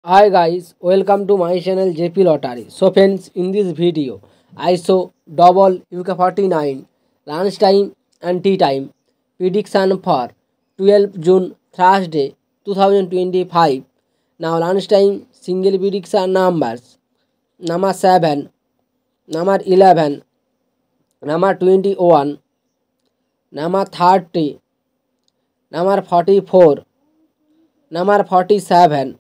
Hi guys, welcome to my channel JP Lottery. So friends, in this video, I show double UK49 lunch time and tea time prediction for 12 June Thursday 2025. Now lunch time single prediction numbers number 7, number 11, number 21, number 30, number 44, number 47.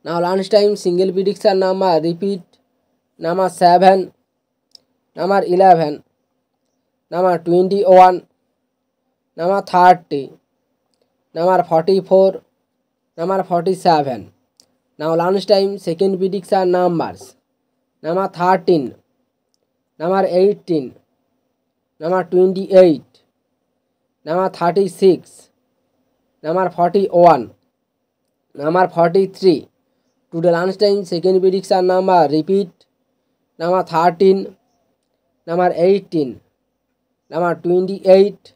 Now lunchtime single prediction number repeat number 7, number 11, number 21, number 30, number 44, number 47. Now lunchtime second prediction numbers number 13, number 18, number 28, number 36, number 41, number 43. Today lunchtime second prediction number repeat number 13, number 18, number 28,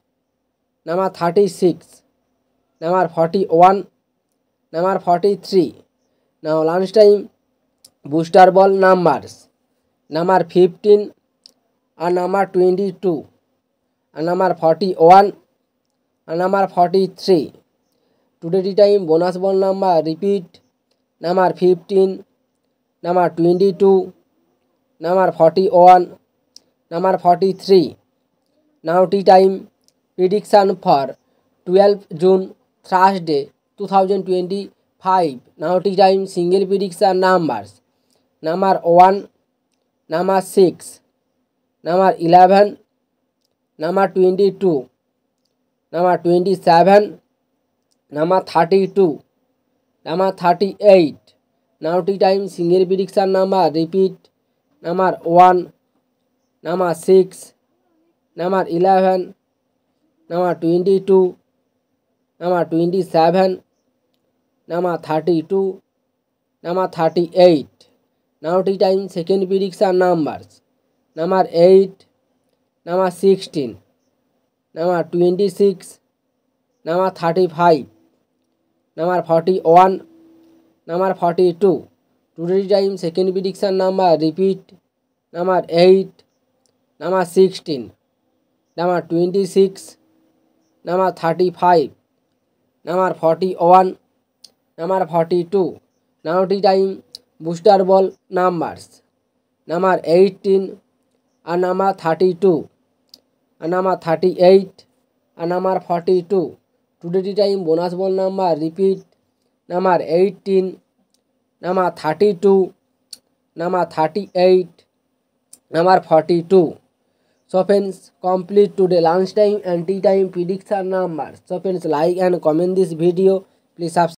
number 36, number 41, number 43. Now lunchtime booster ball numbers number 15 and number 22 and number 41 and number 43. Today time bonus ball number repeat number 15, number 22, number 41, number 43. Now tea time prediction for 12 June Thursday 2025. Now tea time single prediction numbers number 1, number 6, number 11, number 22, number 27, number 32, number 38. Now tea time single prediction number repeat number 1, number 6, number 11, number 22, number 27, number 32, number 38. Now tea time second prediction numbers number 8, number 16, number 26, number 35, number 41, number 42. Today time second prediction number repeat number 8, number 16, number 26, number 35, number 41, number 42. Now tea time booster ball numbers number 18 and number 32 and number 38 and number 42. Today time bonus ball number repeat number 18, number 32, number 38, number 42. So friends, complete today lunch time and tea time prediction numbers. So friends, like and comment this video. Please subscribe.